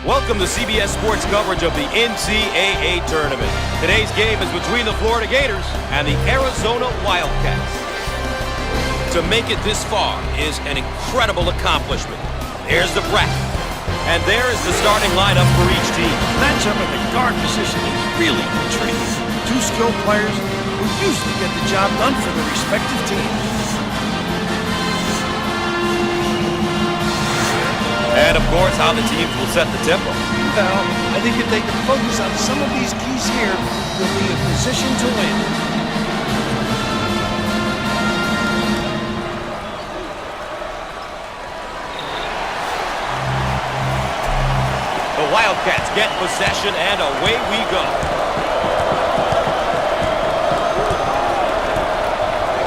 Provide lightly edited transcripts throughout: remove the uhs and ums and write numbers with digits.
Welcome to CBS Sports coverage of the NCAA tournament. Today's game is between the Florida Gators and the Arizona Wildcats. To make it this far is an incredible accomplishment. There's the bracket, and there is the starting lineup for each team. Matchup at the guard position is really intriguing. Two skilled players who usually get the job done for their respective teams. And, of course, how the teams will set the tempo. Well, I think if they can focus on some of these keys here, they'll be in position to win. The Wildcats get possession, and away we go.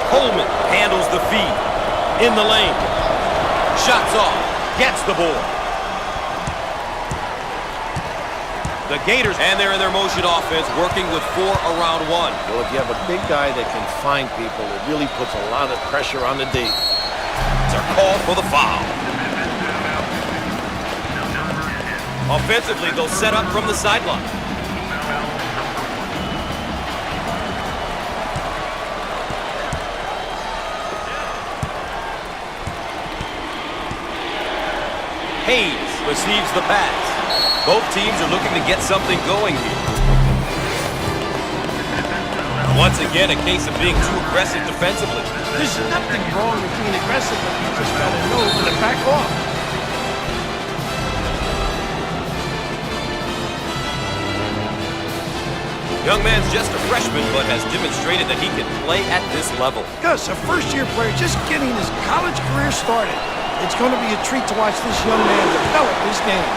Coleman handles the feed. In the lane. Shots off. Gets the board. The Gators, and they're in their motion offense, working with 4 around 1. Well, if you have a big guy that can find people, it really puts a lot of pressure on the D. They're called for the foul. Offensively, they'll set up from the sideline. Hayes receives the pass. Both teams are looking to get something going here. Once again, a case of being too aggressive defensively. There's nothing wrong with being aggressive, but you just gotta know when to back off. Young man's just a freshman, but has demonstrated that he can play at this level. Gus, a first-year player just getting his college career started. It's going to be a treat to watch this young man develop his game.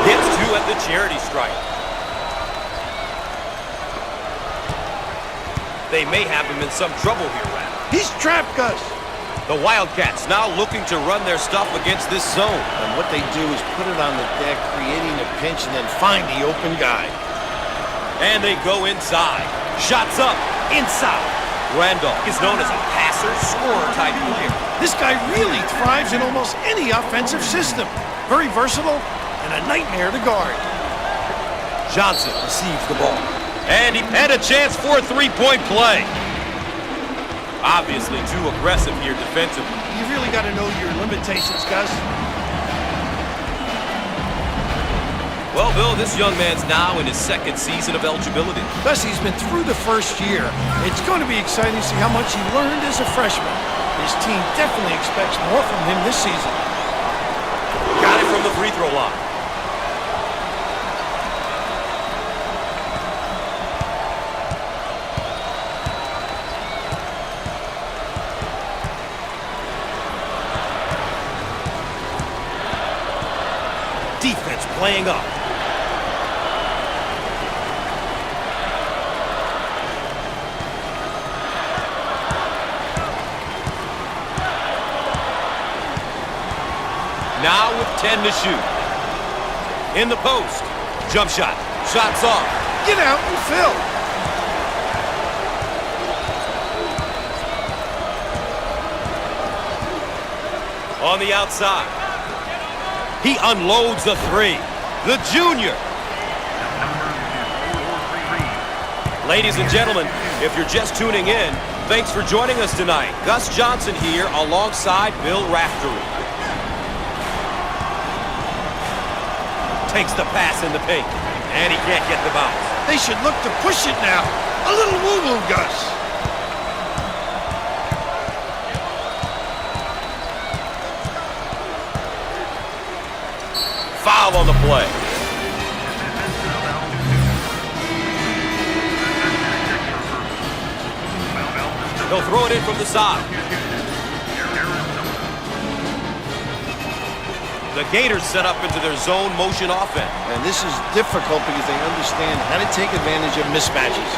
Gets 2 at the charity stripe. They may have him in some trouble here, Rap. He's trapped, Gus. The Wildcats now looking to run their stuff against this zone. And what they do is put it on the deck, creating a pinch, and then find the open guy. And they go inside. Shots up. Inside. Randolph is known as a passer, scorer type player. This guy really thrives in almost any offensive system. Very versatile and a nightmare to guard. Johnson receives the ball. And he had a chance for a three-point play. Obviously too aggressive here defensively. You really got to know your limitations, Gus. Well, Bill, this young man's now in his 2nd season of eligibility. Gus, he's been through the first year. It's going to be exciting to see how much he learned as a freshman. His team definitely expects more from him this season. Got it from the free throw line. Defense playing up. Now with 10 to shoot. In the post. Jump shot. Shots off. Get out and fill. On the outside. He unloads the 3. The junior. Ladies and gentlemen, if you're just tuning in, thanks for joining us tonight. Gus Johnson here alongside Bill Raftery. Takes the pass in the paint, and he can't get the bounce. They should look to push it now. A little woo-woo, Gus. Foul on the play. He'll throw it in from the side. The Gators set up into their zone motion offense. And this is difficult because they understand how to take advantage of mismatches.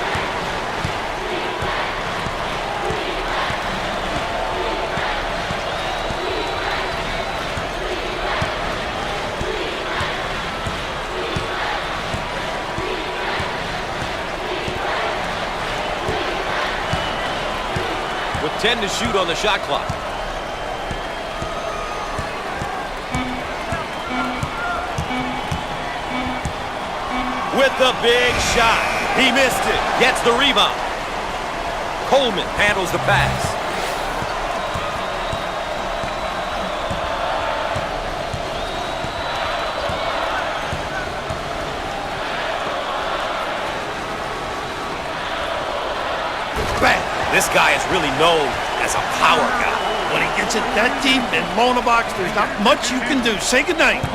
10 to shoot on the shot clock. With the big shot. He missed it. Gets the rebound. Coleman handles the pass. Bang. This guy is really known as a power guy. When he gets it that deep and low in the box, there's not much you can do. Say goodnight.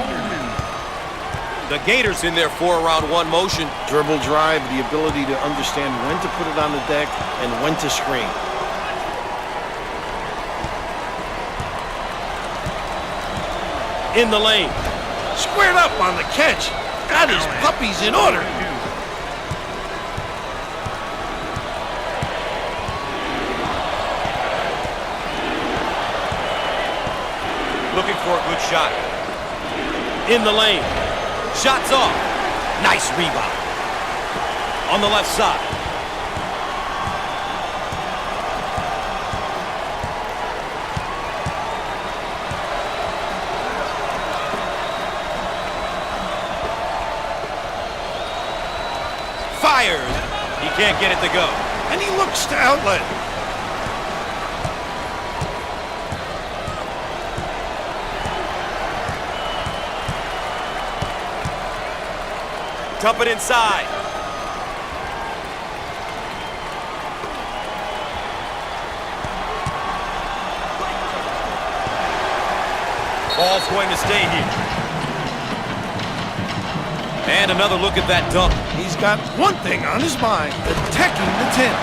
The Gators in their 4-around-1 motion. Dribble drive, the ability to understand when to put it on the deck and when to screen. In the lane. Squared up on the catch. Got his puppies in order. Looking for a good shot. In the lane. Shots off. Nice rebound. On the left side. Fired. He can't get it to go. And he looks to outlet. Dump it inside. Ball's going to stay here. And another look at that dunk. He's got one thing on his mind, attacking the 10.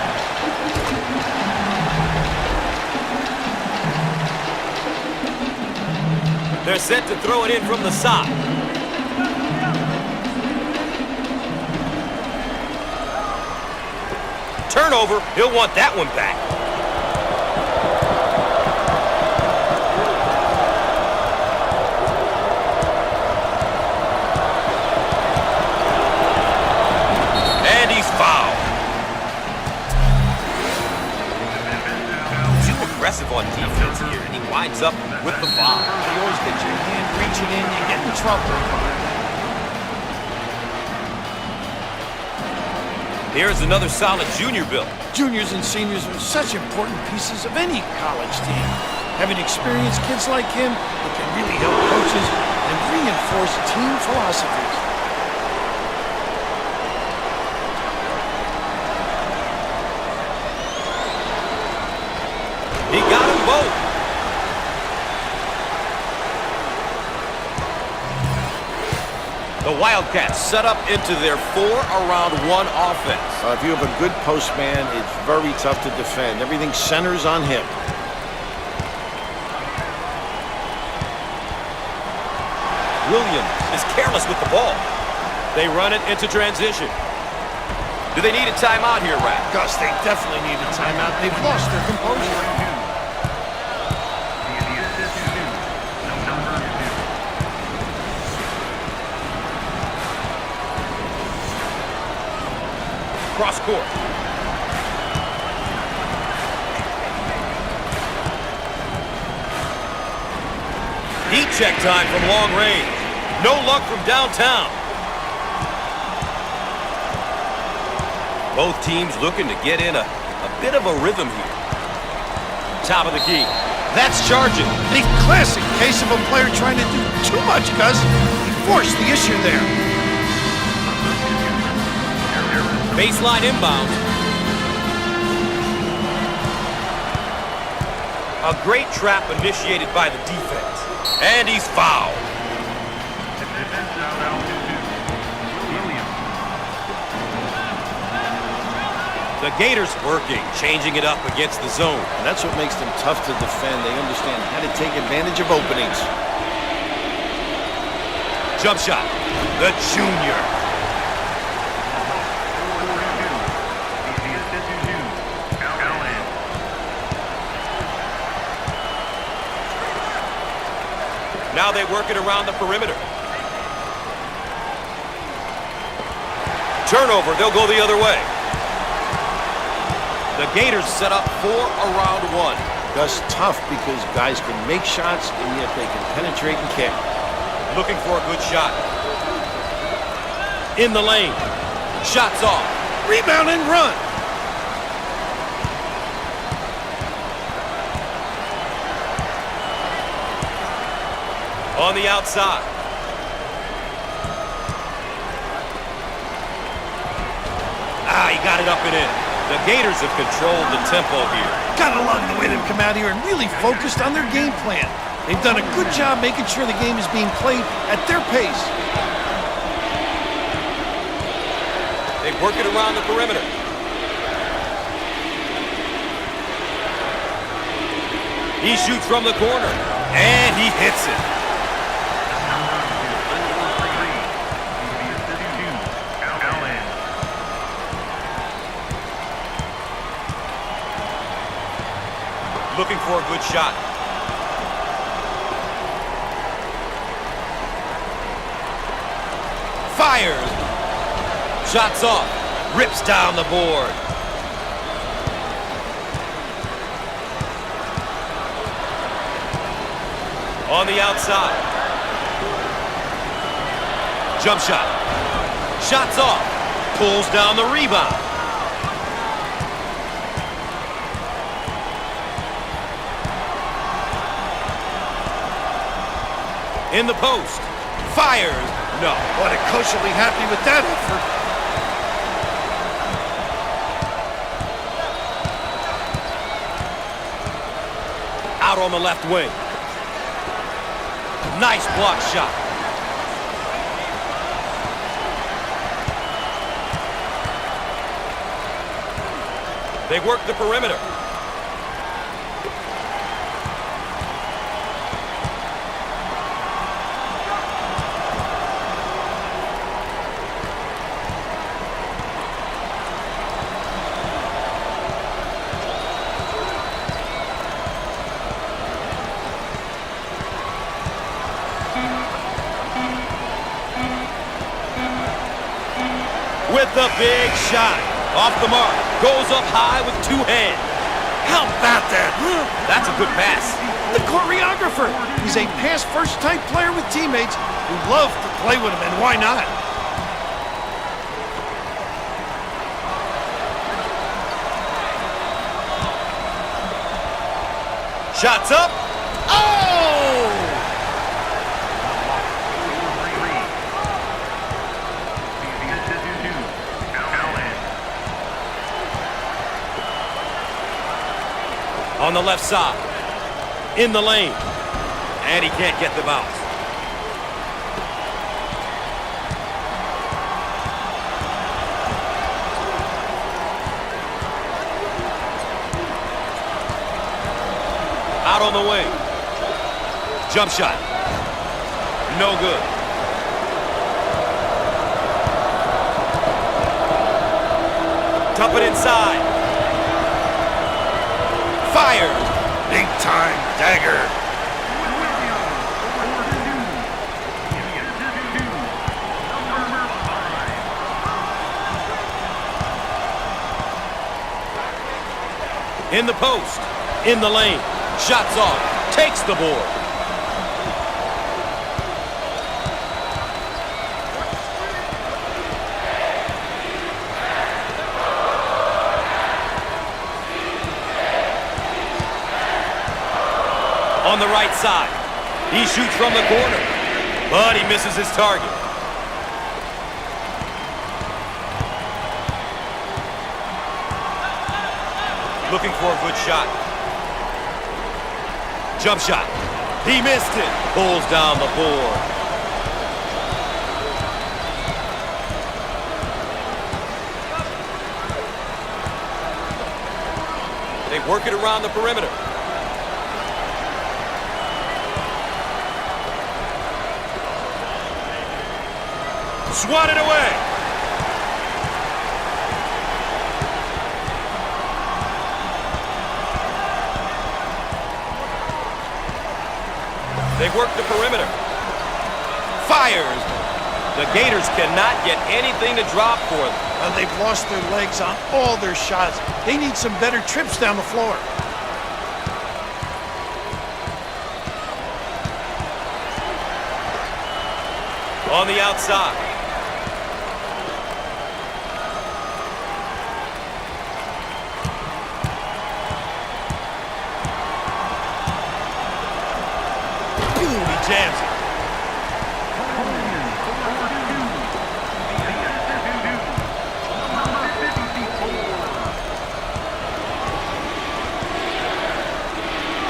They're set to throw it in from the side. Turnover, he'll want that one back. And he's fouled. Too aggressive on defense here, and he winds up with the foul. You always get your hand reaching in, you get in trouble. Here's another solid junior build. Juniors and seniors are such important pieces of any college team. Having experienced kids like him, it can really help coaches and reinforce team philosophies. He got them both. The Wildcats set up into their 4-around-1 offense. If you have a good post man, it's very tough to defend. Everything centers on him. Williams is careless with the ball. They run it into transition. Do they need a timeout here, Rat? Gus, they definitely need a timeout. They've lost their composure. Cross court. Heat check time from long range. No luck from downtown. Both teams looking to get in a bit of a rhythm here. Top of the key. That's charging. A classic case of a player trying to do too much, Gus. He forced the issue there. Baseline inbound. A great trap initiated by the defense. And he's fouled. The Gators working, changing it up against the zone. And that's what makes them tough to defend. They understand how to take advantage of openings. Jump shot. The junior. Now they work it around the perimeter. Turnover, they'll go the other way. The Gators set up for a round one. That's tough because guys can make shots and yet they can penetrate and kick. Looking for a good shot. In the lane. Shots off. Rebound and run. On the outside. He got it up and in. The Gators have controlled the tempo here. Gotta love the way they've come out here and really focused on their game plan. They've done a good job making sure the game is being played at their pace. They work it around the perimeter. He shoots from the corner, and he hits it. Looking for a good shot. Fires. Shots off. Rips down the board. On the outside. Jump shot. Shots off. Pulls down the rebound. In the post. Fires. No. What a coach will be happy with that effort. Out on the left wing. Nice block shot. They work the perimeter. With the big shot. Off the mark. Goes up high with two hands. How about that? That's a good pass. The choreographer. He's a pass-first type player with teammates who love to play with him, and why not? Shots up. Oh! On the left side. In the lane. And he can't get the bounce. Out on the wing. Jump shot. No good. Dump it inside. Fires. Big time dagger. In the post. In the lane. Shots off. Takes the board. On the right side. He shoots from the corner, but he misses his target. Looking for a good shot. Jump shot. He missed it. Pulls down the board. They work it around the perimeter. Swatted away. They work the perimeter. Fires. The Gators cannot get anything to drop for them. They've lost their legs on all their shots. They need some better trips down the floor. On the outside. Boom, he jams it.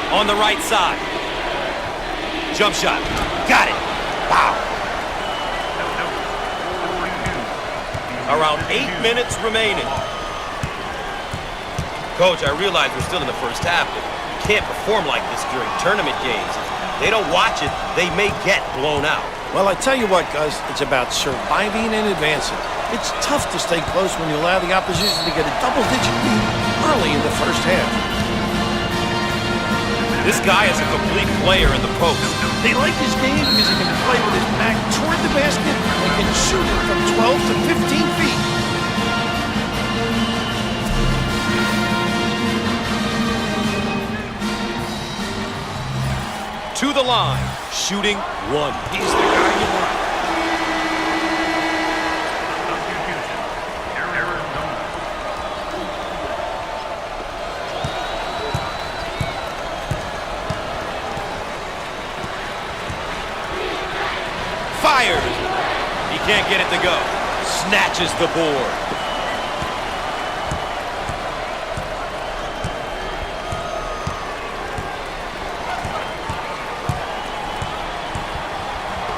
On the right side. Jump shot. Got it. Wow. Around 8 minutes remaining. Coach, I realize we're still in the first half, but you can't perform like this during tournament games. If they don't watch it, they may get blown out. Well, I tell you what, Gus, it's about surviving and advancing. It's tough to stay close when you allow the opposition to get a double-digit lead early in the first half. This guy is a complete player in the post. They like his game because he can play with his back toward the basket and can shoot it from 12 to 15 feet. To the line, shooting one. He's the guy you want. Fires. He can't get it to go. Snatches the board.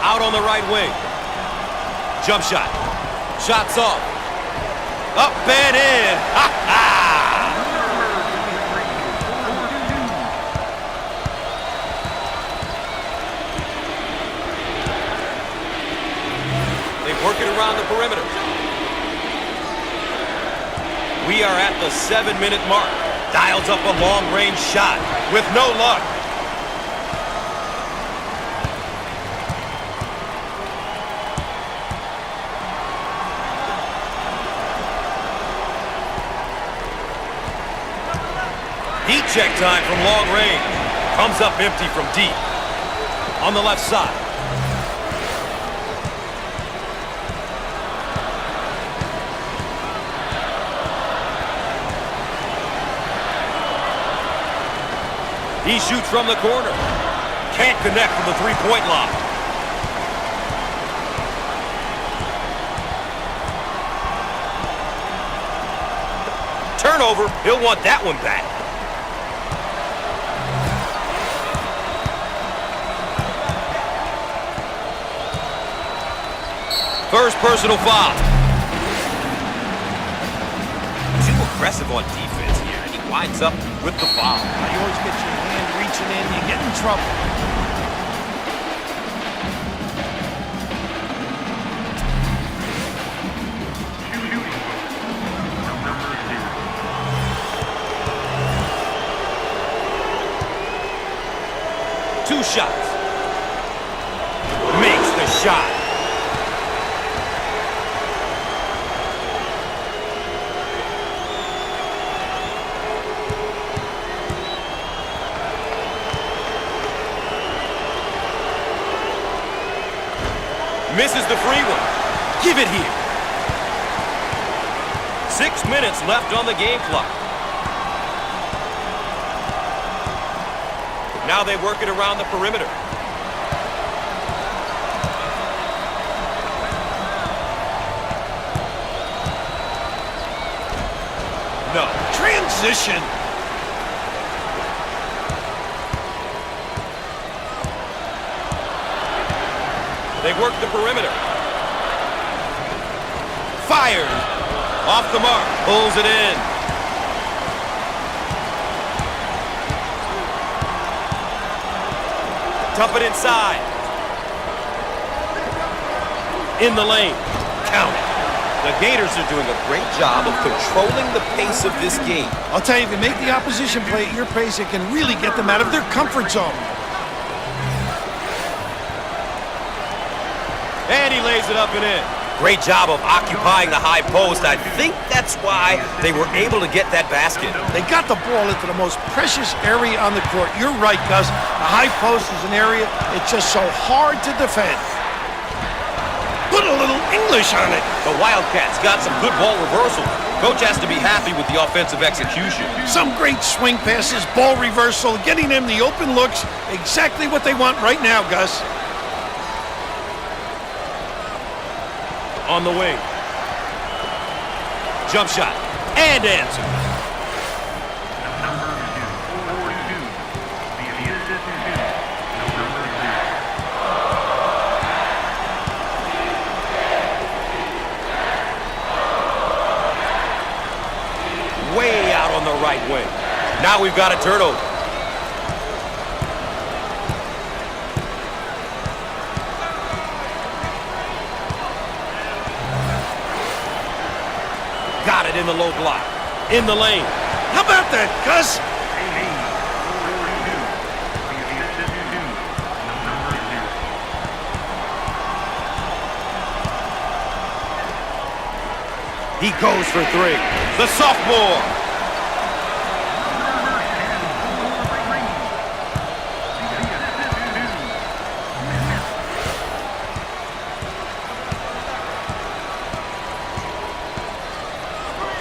Out on the right wing. Jump shot. Shots off. Up and in. Ha ha! Working around the perimeter. We are at the 7-minute mark. Dials up a long-range shot with no luck. Heat check time from long range. Comes up empty from deep. On the left side. He shoots from the corner. Can't connect from the three-point line. Turnover. He'll want that one back. First personal foul. Too aggressive on defense here, and he winds up with the foul. You always get your hand reaching in, you get in trouble. Two shots. Makes the shot. Misses the free one. Give it here. 6 minutes left on the game clock. Now they work it around the perimeter. No. Transition. They work the perimeter. Fired. Off the mark. Pulls it in. Dump it inside. In the lane. Count it. The Gators are doing a great job of controlling the pace of this game. I'll tell you, if you make the opposition play at your pace, it can really get them out of their comfort zone. And he lays it up and in. Great job of occupying the high post. I think that's why they were able to get that basket. They got the ball into the most precious area on the court. You're right, Gus. The high post is an area it's just so hard to defend. Put a little English on it. The Wildcats got some good ball reversals. Coach has to be happy with the offensive execution. Some great swing passes, ball reversal, getting them the open looks. Exactly what they want right now, Gus. On the wing. Jump shot. And answer. Way out on the right wing. Now we've got a turnover. Got it in the low block. In the lane. How about that, Gus? He goes for three. The sophomore.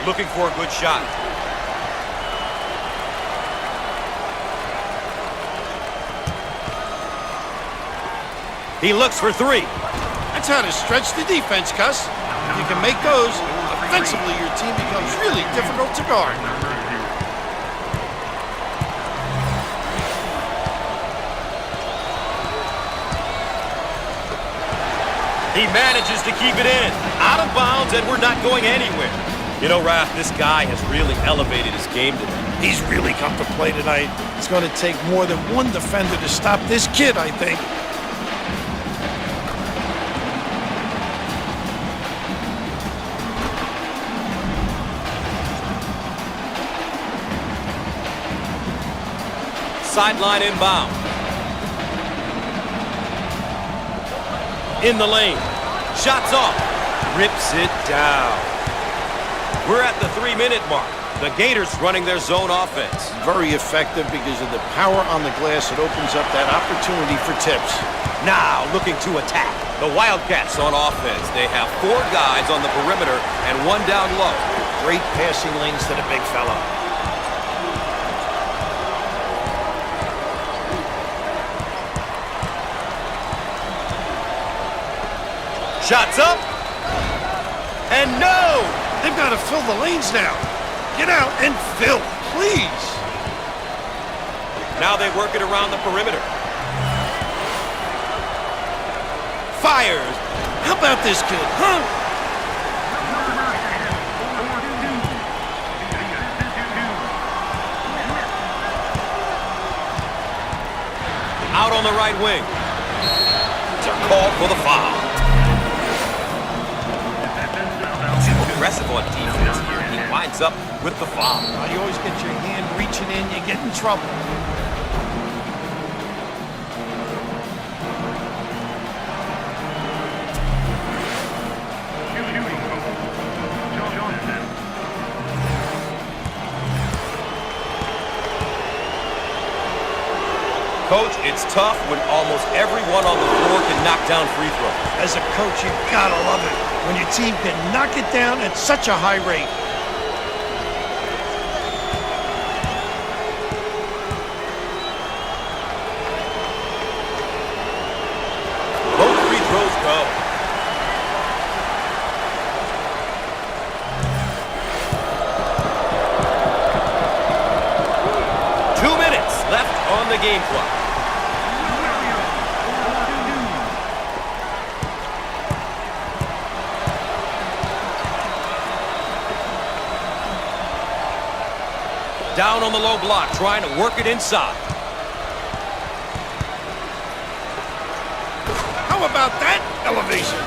Looking for a good shot. He looks for three. That's how to stretch the defense, Gus. If you can make those, offensively your team becomes really difficult to guard. He manages to keep it in. Out of bounds, and we're not going anywhere. You know, Raph, this guy has really elevated his game today. He's really come to play tonight. It's going to take more than one defender to stop this kid, I think. Sideline inbound. In the lane. Shots off. Rips it down. We're at the 3-minute mark. The Gators running their zone offense. Very effective because of the power on the glass. It opens up that opportunity for tips. Now looking to attack. The Wildcats on offense. They have 4 guys on the perimeter and 1 down low. Great passing lanes to the big fella. Shots up. And no! They've got to fill the lanes now. Get out and fill, please. Now they work it around the perimeter. Fires. How about this kid, huh? Out on the right wing. They're called for the foul. Aggressive on defense here. He winds up with the foul. You always get your hand reaching in, you get in trouble. Coach, it's tough when almost everyone on the floor can knock down free throws. As a coach, you gotta love it when your team can knock it down at such a high rate. Both free throws go. Left on the game clock. Down on the low block, trying to work it inside. How about that elevation?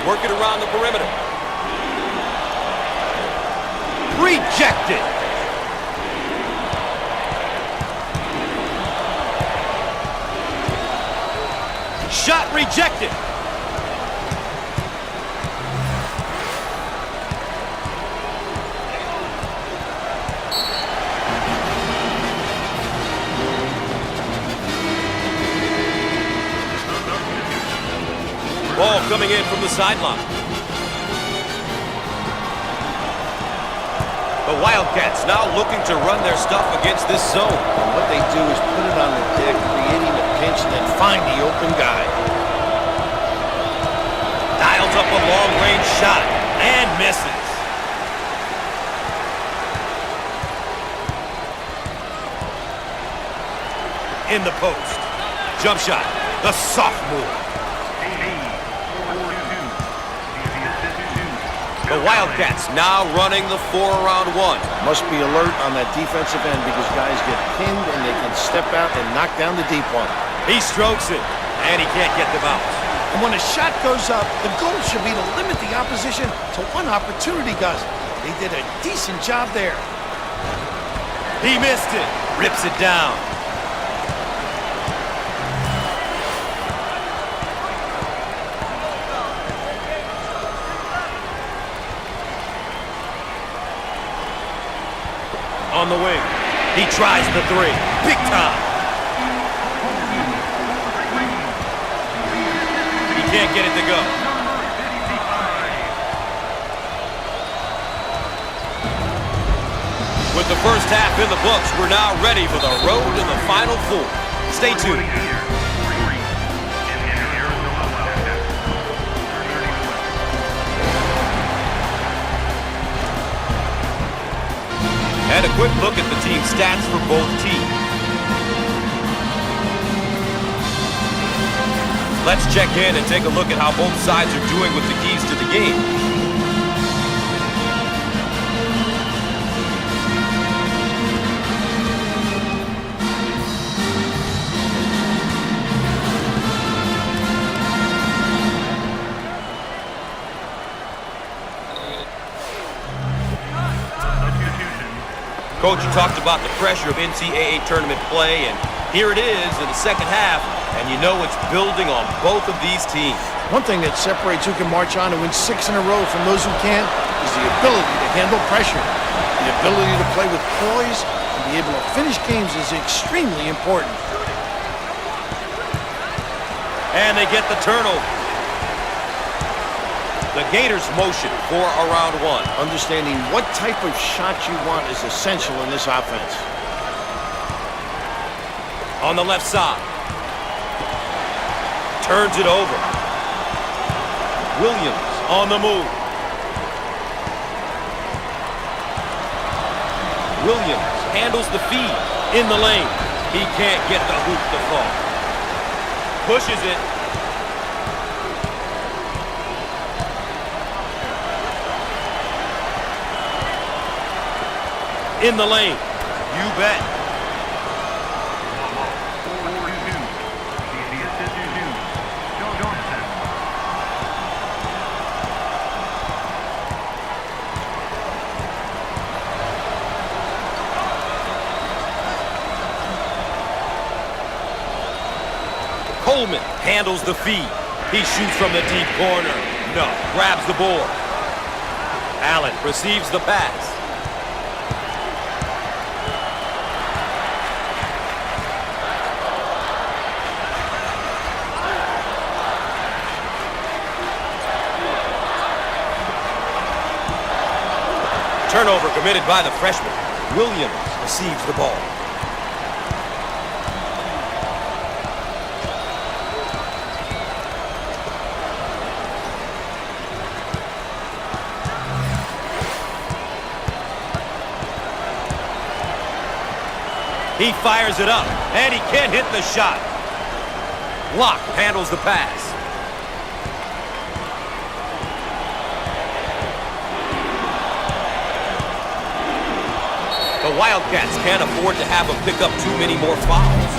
Work it around the perimeter. Rejected. Shot rejected. Ball coming in from the sideline. The Wildcats now looking to run their stuff against this zone. And what they do is put it on the deck, creating a pinch, and then find the open guy. Dials up a long-range shot and misses. In the post. Jump shot. The sophomore. The Wildcats now running the 4-around 1. Must be alert on that defensive end because guys get pinned and they can step out and knock down the deep one. He strokes it, and he can't get the bounce. And when a shot goes up, the goal should be to limit the opposition to one opportunity, Gus. They did a decent job there. He missed it. Rips it down. On the wing. He tries the 3. Big time. He can't get it to go. With the first half in the books, we're now ready for the road to the Final Four. Stay tuned. And a quick look at the team stats for both teams. Let's check in and take a look at how both sides are doing with the keys to the game. Coach, you talked about the pressure of NCAA tournament play, and here it is in the second half, and you know it's building on both of these teams. One thing that separates who can march on and win 6 in a row from those who can't is the ability to handle pressure. The ability to play with poise and be able to finish games is extremely important. And they get the turnover. The Gators motion for around 1. Understanding what type of shot you want is essential in this offense. On the left side. Turns it over. Williams on the move. Williams handles the feed in the lane. He can't get the hoop to fall. Pushes it. In the lane. You bet. Coleman handles the feed. He shoots from the deep corner. No, grabs the board. Allen receives the pass. Turnover committed by the freshman. Williams receives the ball. He fires it up, and he can't hit the shot. Locke handles the pass. The Wildcats can't afford to have him pick up too many more fouls.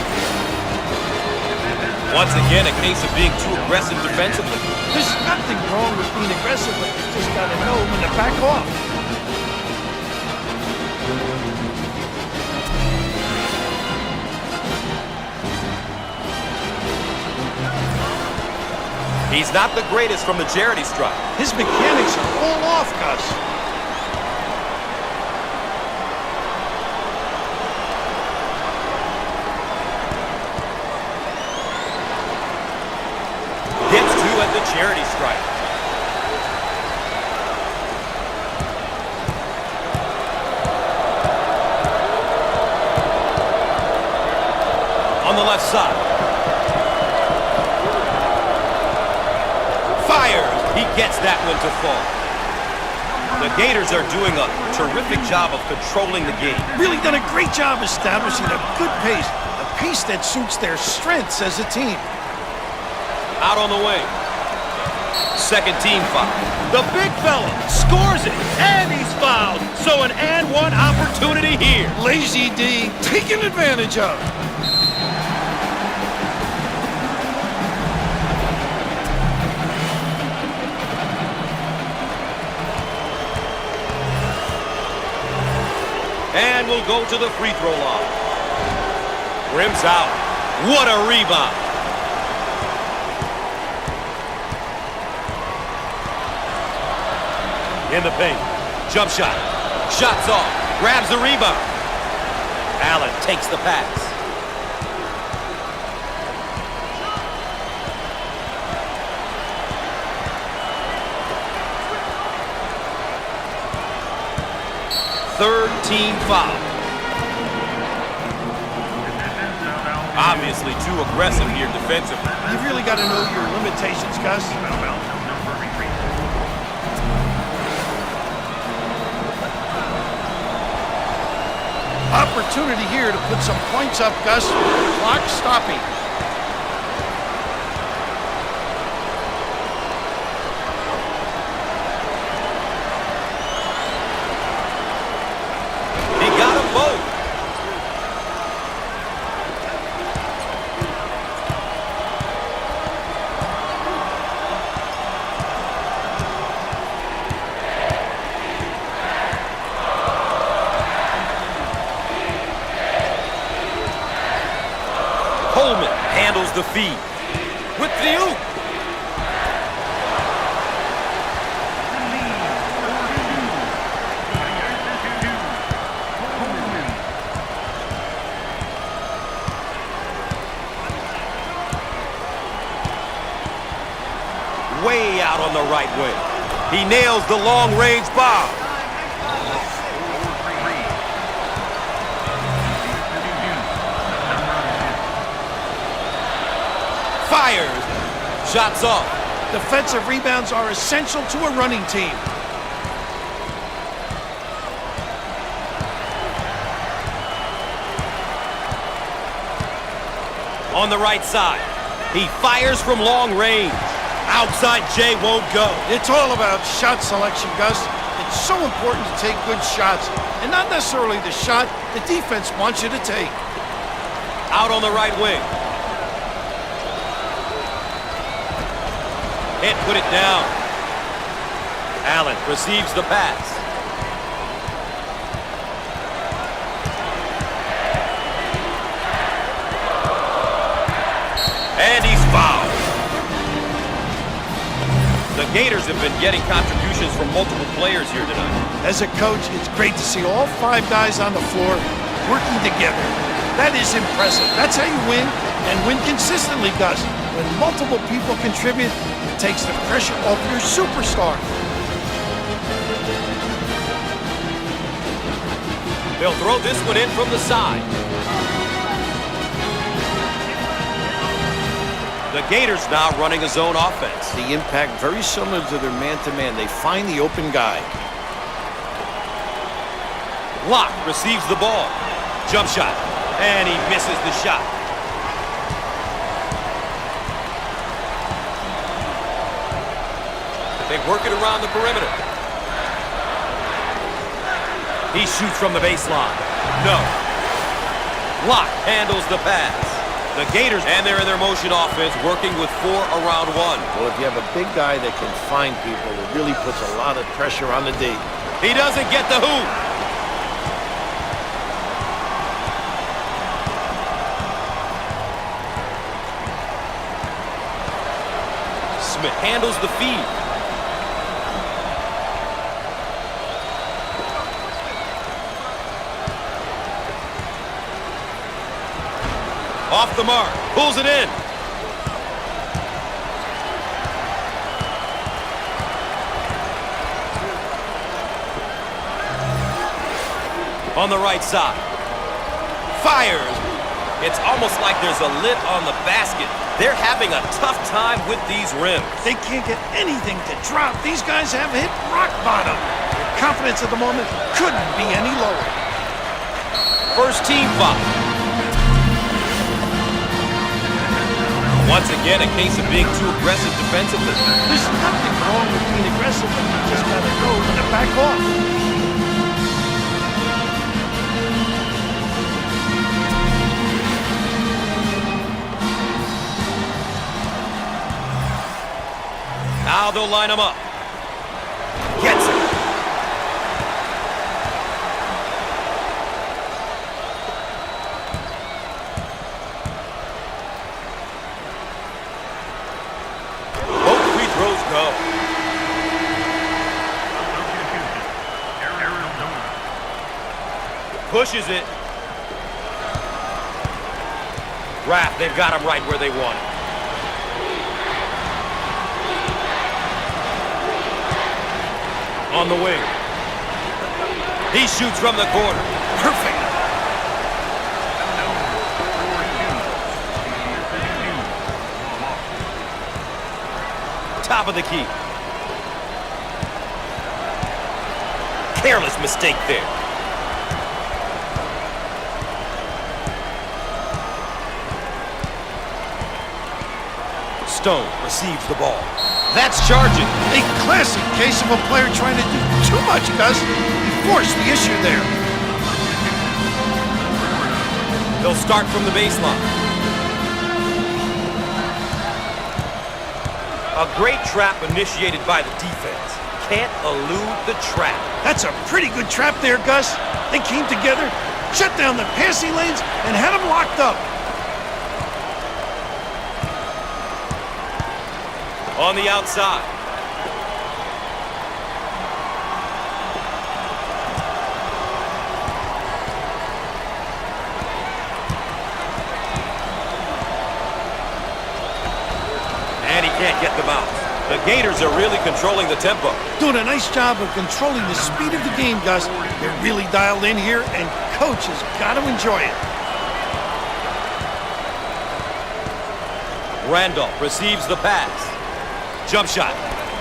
Once again, a case of being too aggressive defensively. There's nothing wrong with being aggressive, but you just got to know when to back off. He's not the greatest from the charity stripe. His mechanics are all off, Gus. Gets two at the charity stripe. On the left side. Fires. He gets that one to fall. The Gators are doing a terrific job of controlling the game. Really done a great job establishing a good pace. A pace that suits their strengths as a team. Out on the wing. Second team foul. The big fella scores it, and he's fouled. So an and one opportunity here. Lazy D taken advantage of. And we'll go to the free throw line. Rims out. What a rebound. In the paint. Jump shot. Shots off. Grabs the rebound. Allen takes the pass. Third team foul. Obviously too aggressive here defensively. You've really got to know your limitations, Gus. Opportunity here to put some points up, Gus. Clock stopping. He got them both. Coleman handles the feed with the oop. Way out on the right wing. He nails the long-range bomb. Fires. Shots off. Defensive rebounds are essential to a running team. On the right side. He fires from long range. Outside J won't go. It's all about shot selection, Gus. It's so important to take good shots, and not necessarily the shot the defense wants you to take. Out on the right wing. Can't put it down. Allen receives the pass. And he's fouled. The Gators have been getting contributions from multiple players here tonight. As a coach, it's great to see all five guys on the floor working together. That is impressive. That's how you win, and win consistently, Gus. When multiple people contribute, it takes the pressure off your superstar. They'll throw this one in from the side. The Gators now running a zone offense. The impact very similar to their man-to-man. They find the open guy. Locke receives the ball. Jump shot. And he misses the shot. They work it around the perimeter. He shoots from the baseline. No. Locke handles the pass. The Gators, and they're in their motion offense, working with 4 around 1. Well, if you have a big guy that can find people, it really puts a lot of pressure on the D. He doesn't get the hoop. Smith handles the feed. Off the mark, pulls it in. On the right side. Fires. It's almost like there's a lid on the basket. They're having a tough time with these rims. They can't get anything to drop. These guys have hit rock bottom. Their confidence at the moment couldn't be any lower. First team foul. Once again, a case of being too aggressive defensively. There's nothing wrong with being aggressive, but you just gotta know when to back off. Now they'll line them up. Gets it. Both free throws go. Pushes it. Raff, they've got him right where they want it. On the wing. He shoots from the corner. Perfect. Top of the key. Careless mistake there. Stone receives the ball. That's charging. A classic case of a player trying to do too much, Gus. He forced the issue there. They'll start from the baseline. A great trap initiated by the defense. Can't elude the trap. That's a pretty good trap there, Gus. They came together, shut down the passing lanes, and had them locked up. On the outside. And he can't get the bounce. The Gators are really controlling the tempo. Doing a nice job of controlling the speed of the game, Gus. They're really dialed in here, and Coach has got to enjoy it. Randolph receives the pass. Jump shot.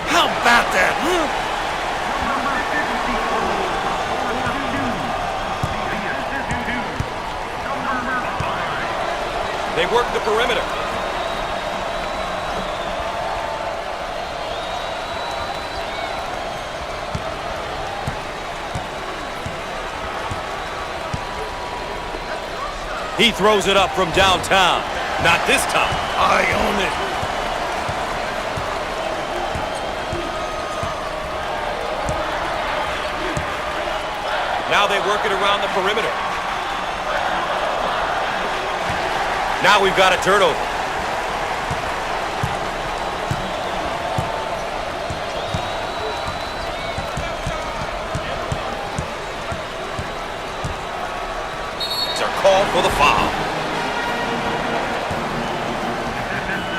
How about that, huh? They work the perimeter. He throws it up from downtown. Not this time. I own it. Now they work it around the perimeter. Now we've got a turnover. They're called for the foul.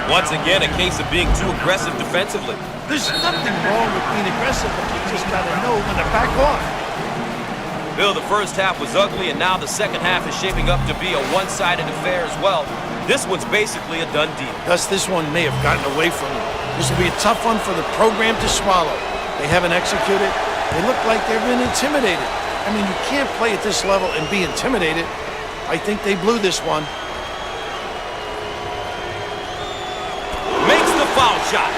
Once again, a case of being too aggressive defensively. There's nothing wrong with being aggressive, but you just got to know when to back off. Bill, the first half was ugly, and now the second half is shaping up to be a one-sided affair as well. This one's basically a done deal. Gus, this one may have gotten away from them. This will be a tough one for the program to swallow. They haven't executed. They look like they've been intimidated. I mean, you can't play at this level and be intimidated. I think they blew this one. Makes the foul shot.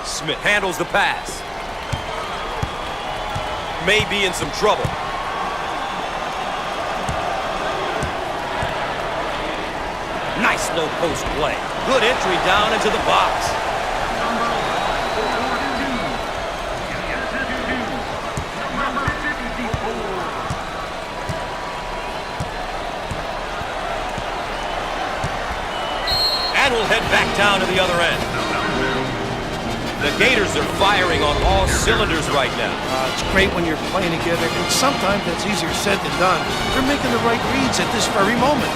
Smith handles the pass. May be in some trouble. Nice low post play. Good entry down into the box. And back down to the other end. The Gators are firing on all cylinders right now. It's great when you're playing together, and sometimes that's easier said than done. They're making the right reads at this very moment.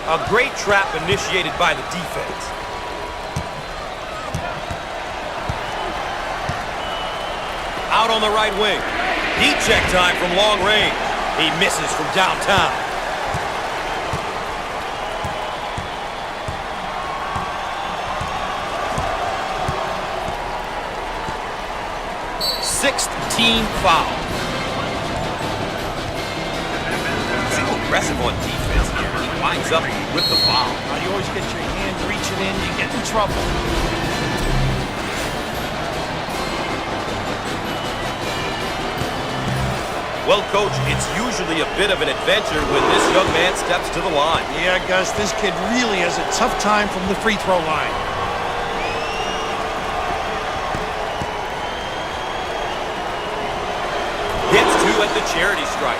A great trap initiated by the defense. Out on the right wing. Heat check time from long range. He misses from downtown. Sixth team foul. Too aggressive on defense here. He winds up with the foul. You always get your hand reaching in, you get in trouble. Well, Coach, it's usually a bit of an adventure when this young man steps to the line. Yeah, Gus, this kid really has a tough time from the free throw line. Gets two at the charity stripe.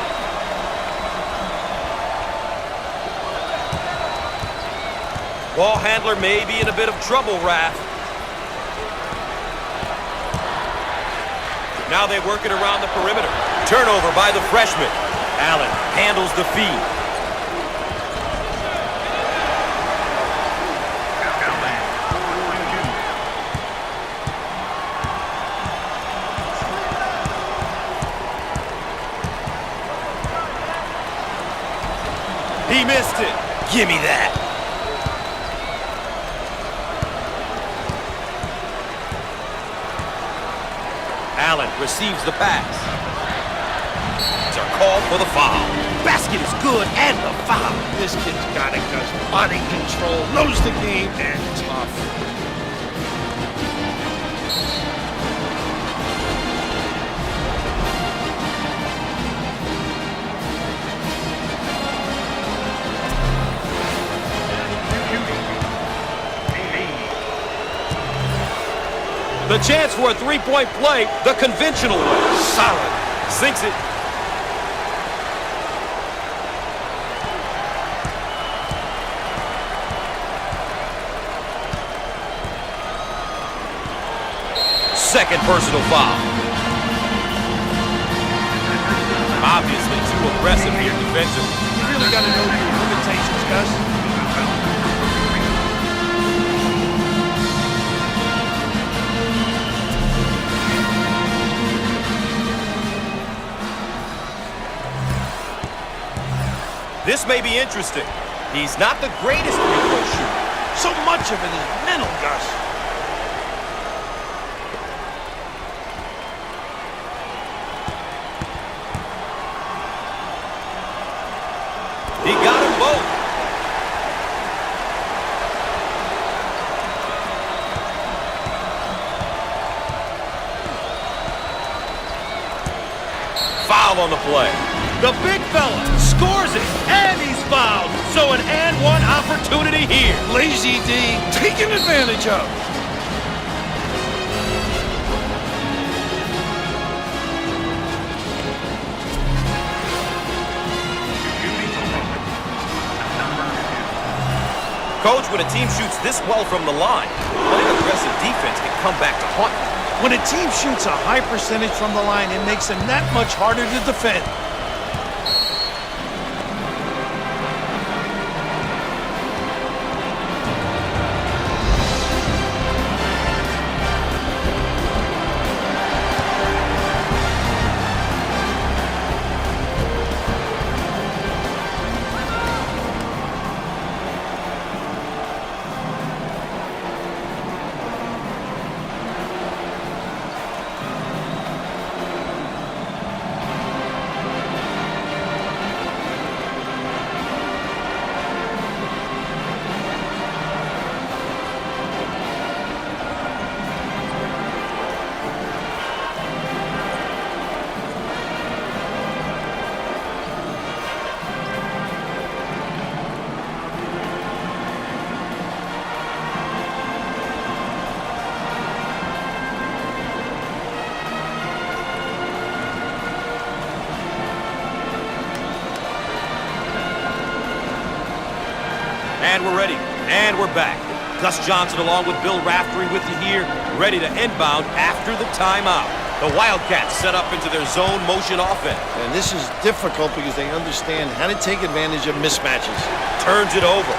Ball handler may be in a bit of trouble, Raph. Now they work it around the perimeter. Turnover by the freshman. Allen handles the feed. He missed it. Give me that. Allen receives the pass. It's a call for the foul. Basket is good and the foul. This kid's got it, Gus. Body control, knows the game, and tough. The chance for a three-point play the conventional way. Solid. Sinks it. Second personal foul. Obviously too aggressive here defensively. You really got to know your limitations, Gus. This may be interesting. He's not the greatest free throw shooter. So much of it is mental, Gus. He got them both. Foul on the play. The big fella scores it, and he's fouled. So an and one opportunity here. Lazy D, taken advantage of. Coach, when a team shoots this well from the line, playing aggressive defense can come back to haunt them. When a team shoots a high percentage from the line, it makes them that much harder to defend. And we're ready. And we're back. Gus Johnson along with Bill Raftery with you here, ready to inbound after the timeout. The Wildcats set up into their zone motion offense. And this is difficult because they understand how to take advantage of mismatches. Turns it over.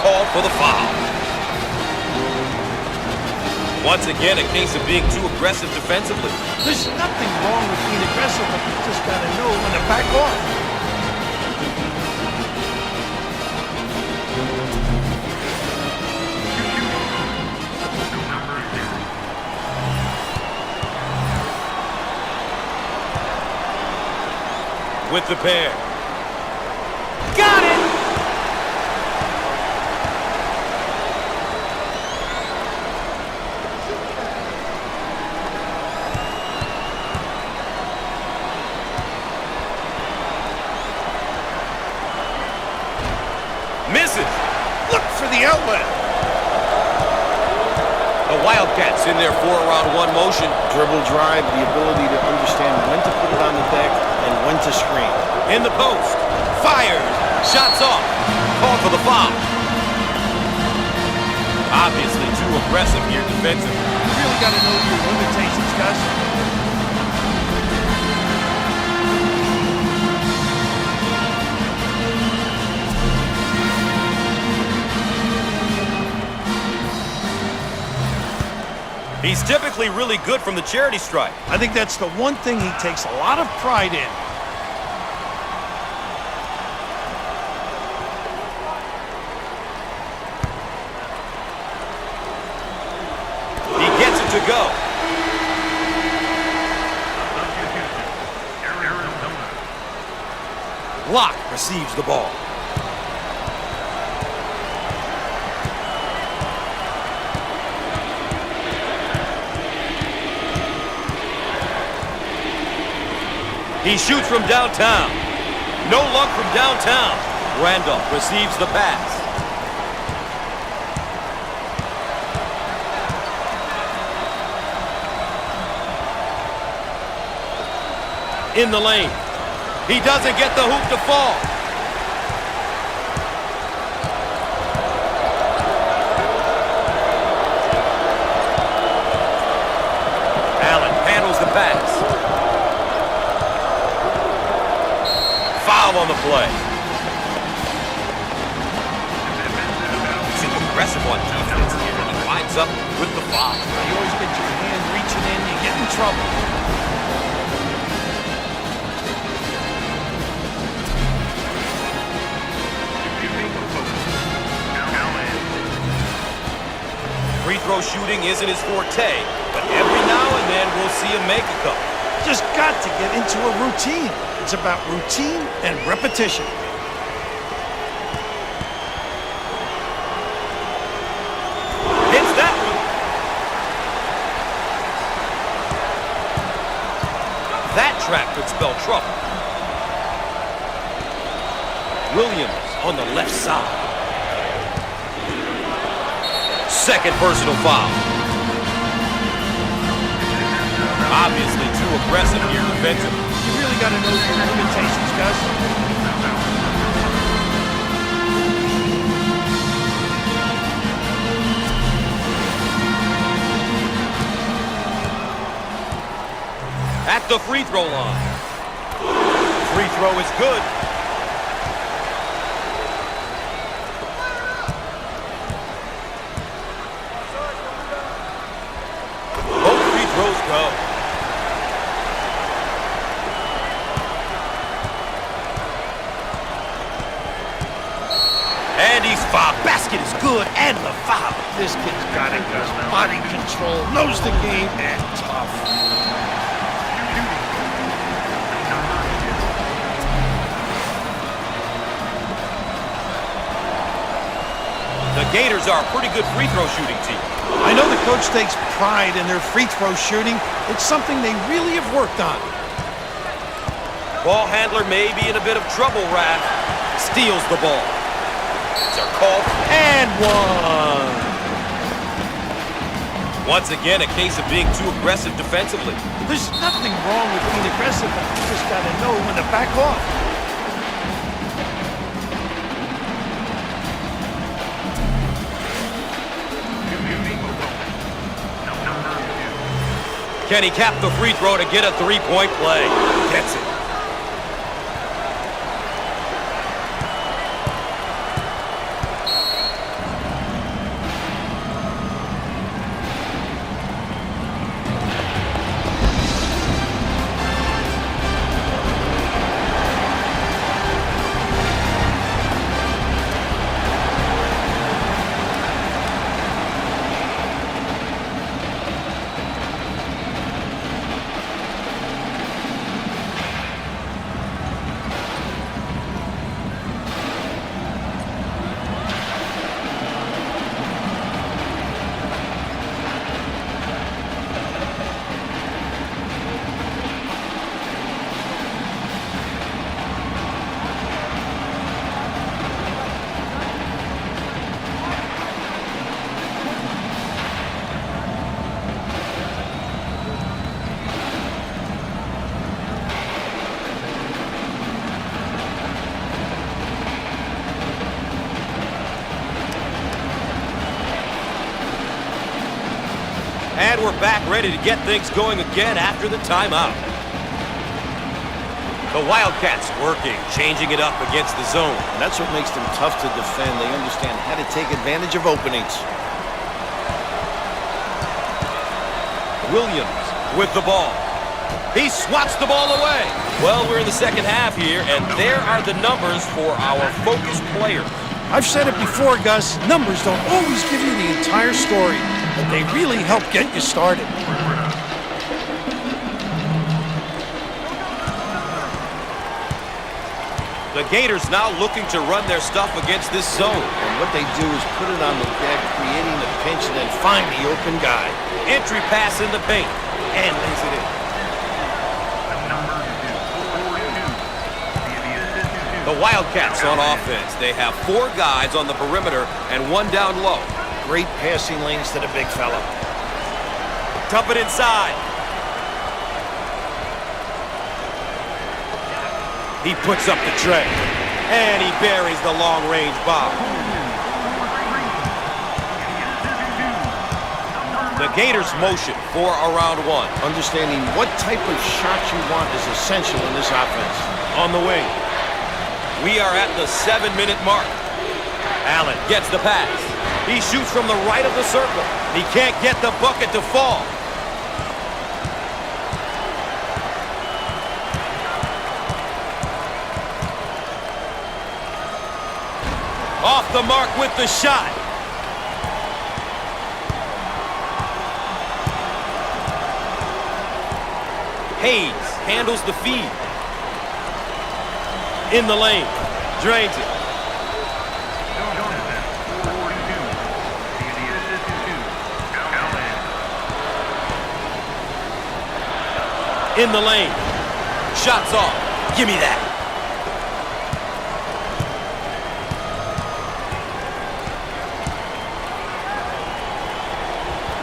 Called for the foul. Once again, a case of being too aggressive defensively. There's nothing wrong with being aggressive, but you just got to know when to back off. With the pair. Got it! Misses. Look for the outlet. The Wildcats in their 4-around-1 motion. Dribble drive, the ability to understand when to put it on the deck and when to screen. In the post. Fires. Shots off. Called for the foul. Obviously too aggressive here defensively. You really got to know your limitations, Gus. He's typically really good from the charity stripe. I think that's the one thing he takes a lot of pride in. He gets it to go. Locke receives the ball. He shoots from downtown. No luck from downtown. Randolph receives the pass. In the lane. He doesn't get the hoop to fall. Allen handles the pass. Foul on the play. Too aggressive on defense here, and he winds up with the foul. You always get your hand reaching in, you get in trouble. Free throw shooting isn't his forte, but every now and then we'll see him make a couple. Just got to get into a routine. It's about routine and repetition. Hits that one. That trap could spell trouble. Williams on the left side. Second personal foul. Obviously too aggressive here defensively. You really got to know your limitations, Gus. At the free throw line. Free throw is good. Both free throws go. And he's fouled. Basket is good, and the foul. This kid's got it, Gus. Body control, knows the game, and tough. The Gators are a pretty good free throw shooting team. I know the coach takes pride in their free throw shooting. It's something they really have worked on. Ball handler may be in a bit of trouble, Raph. Steals the ball. Wildcats are called. And one. Once again, a case of being too aggressive defensively. There's nothing wrong with being aggressive, but you just got to know when to back off. Can he cap the free throw to get a three-point play? Gets it. And we're back ready to get things going again after the timeout. The Wildcats working, changing it up against the zone. And that's what makes them tough to defend. They understand how to take advantage of openings. Williams with the ball. He swats the ball away. Well, we're in the second half here, and there are the numbers for our focus players. I've said it before, Gus. Numbers don't always give you the entire story, but they really help get you started. The Gators now looking to run their stuff against this zone. And what they do is put it on the deck, creating the pinch, and then find the open guy. Entry pass in the paint, and lays it in. The Wildcats on offense. They have 4 guys on the perimeter and 1 down low. Great passing lanes to the big fella. Dump it inside. He puts up the tray, and he buries the long-range bomb. The Gators motion for a round 1. Understanding what type of shot you want is essential in this offense. On the wing. We are at the 7-minute mark. Allen gets the pass. He shoots from the right of the circle. He can't get the bucket to fall. Off the mark with the shot. Hayes handles the feed. In the lane. Drains it. In the lane. Shots off. Give me that.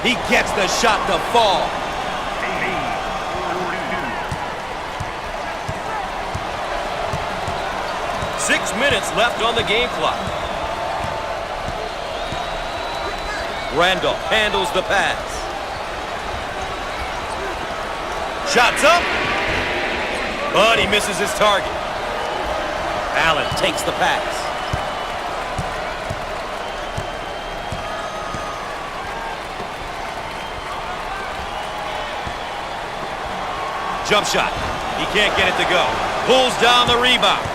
He gets the shot to fall. 6 minutes left on the game clock. Randall handles the pass. Shots up. But he misses his target. Allen takes the pass. Jump shot. He can't get it to go. Pulls down the rebound.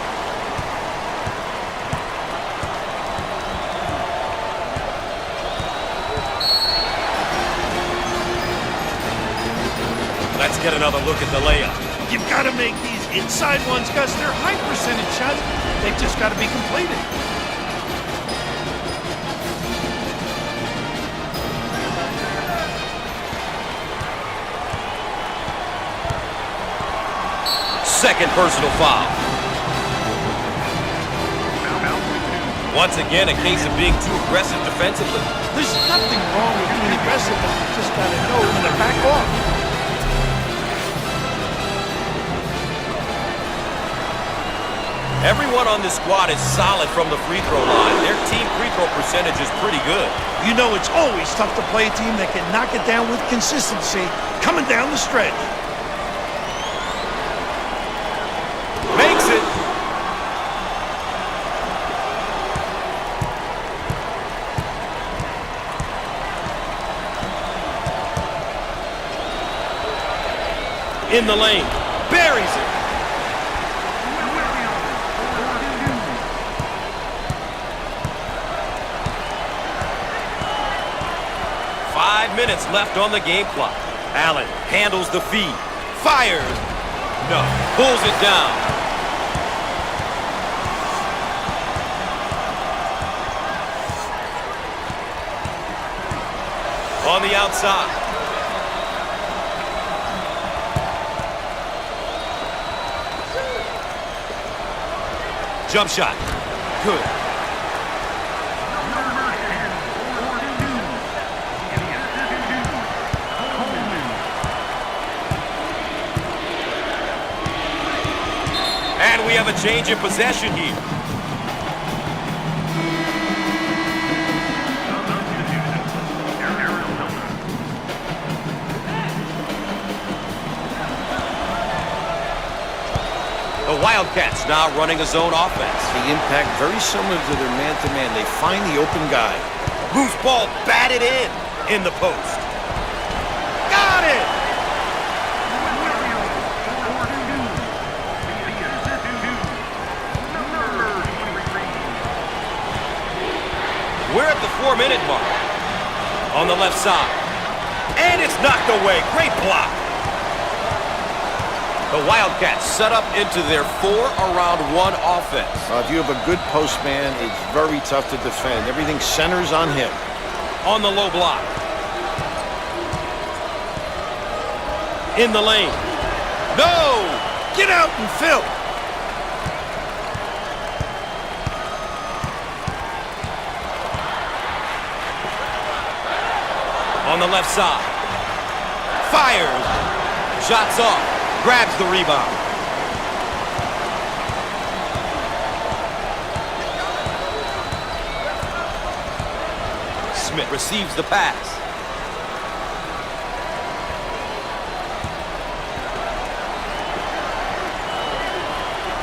Let's get another look at the layup. You've got to make these inside ones, Gus. They're high percentage shots. They've just got to be completed. Second personal foul. Once again, a case of being too aggressive defensively. There's nothing wrong with being aggressive, but you just got to know when to back off. Everyone on this squad is solid from the free throw line. Their team free throw percentage is pretty good. You know it's always tough to play a team that can knock it down with consistency coming down the stretch. Makes it. In the lane. Buries it. Minutes left on the game clock. Allen handles the feed. Fires. No. Pulls it down. On the outside. Jump shot. Good. And we have a change in possession here. The Wildcats now running a zone offense. The impact very similar to their man-to-man. They find the open guy. Loose ball batted in the post. Got it! We're at the 4-minute mark. On the left side. And it's knocked away. Great block. The Wildcats set up into their 4-around-1 offense. If you have a good post man, it's very tough to defend. Everything centers on him. On the low block. In the lane. No! Get out and fill. On the left side. Fires. Shots off. Grabs the rebound. Smith receives the pass.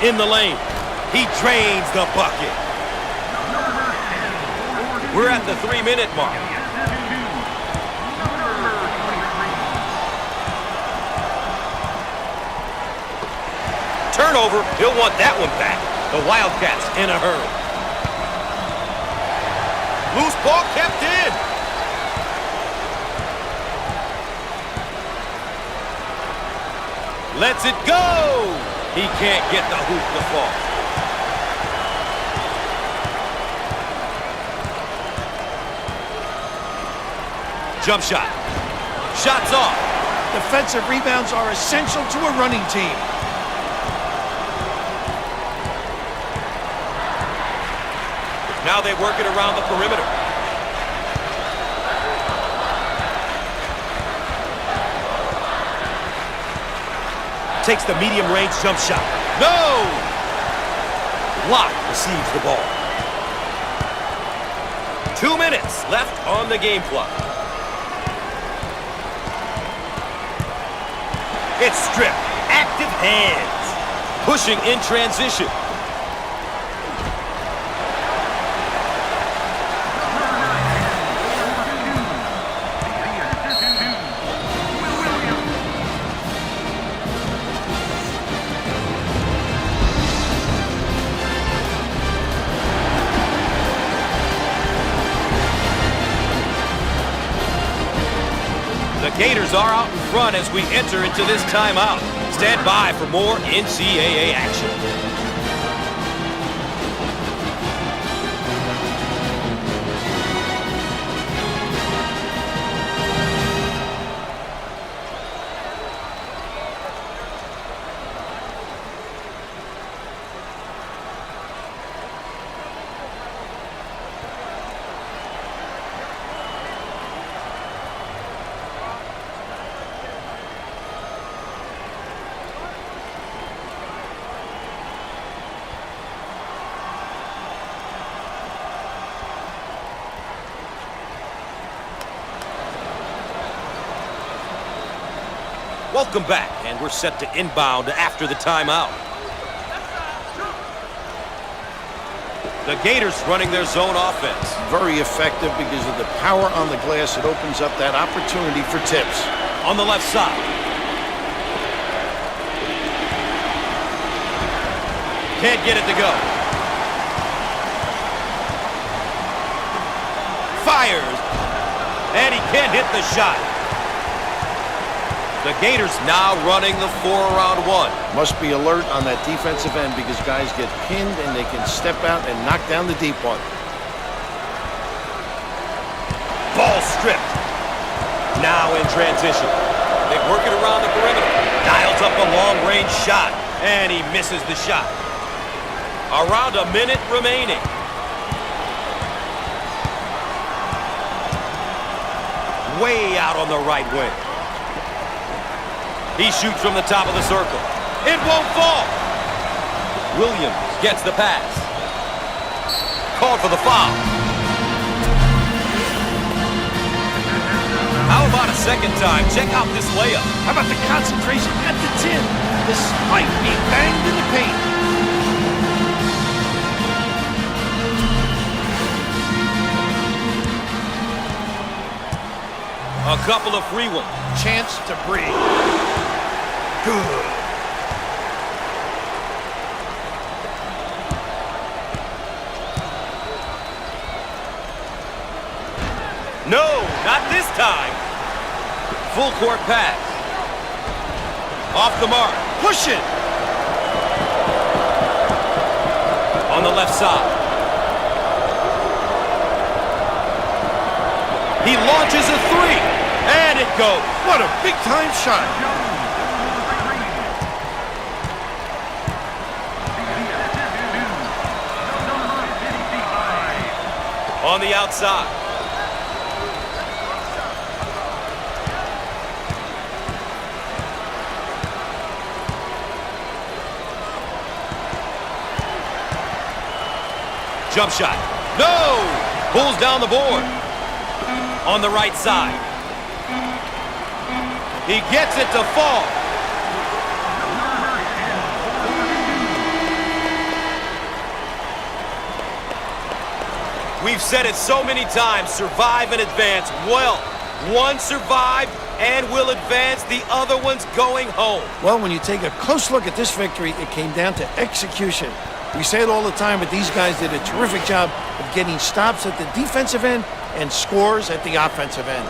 In the lane. He drains the bucket. We're at the 3-minute mark. Turnover. He'll want that one back. The Wildcats in a hurry. Loose ball kept in. Lets it go. He can't get the hoop to fall. Jump shot. Shots off. Defensive rebounds are essential to a running team. Now they work it around the perimeter. Takes the medium-range jump shot. No! Locke receives the ball. 2 minutes left on the game clock. It's stripped. Active hands. Pushing in transition. The Gators are out in front as we enter into this timeout. Stand by for more NCAA action. Welcome back, and we're set to inbound after the timeout. The Gators running their zone offense. Very effective because of the power on the glass. It opens up that opportunity for tips. On the left side. Can't get it to go. Fires. And he can't hit the shot. The Gators now running the 4-around-1. Must be alert on that defensive end because guys get pinned and they can step out and knock down the deep one. Ball stripped. Now in transition. They work it around the perimeter. Dials up a long-range shot. And he misses the shot. Around a minute remaining. Way out on the right wing. He shoots from the top of the circle. It won't fall. Williams gets the pass. Called for the foul. How about a second time? Check out this layup. How about the concentration at the 10? Despite being banged in the paint. A couple of free ones. Chance to breathe. Good. No, not this time. Full court pass. Off the mark. Push it. On the left side. He launches a three. And it goes. What a big-time shot. On the outside. Jump shot. No! Pulls down the board. On the right side. He gets it to fall. We've said it so many times, survive and advance. Well, one survived and will advance, the other one's going home. Well, when you take a close look at this victory, it came down to execution. We say it all the time, but these guys did a terrific job of getting stops at the defensive end and scores at the offensive end.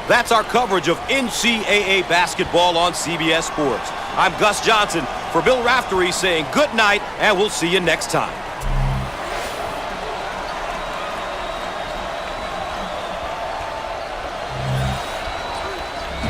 That's our coverage of NCAA basketball on CBS Sports. I'm Gus Johnson for Bill Raftery saying good night, and we'll see you next time.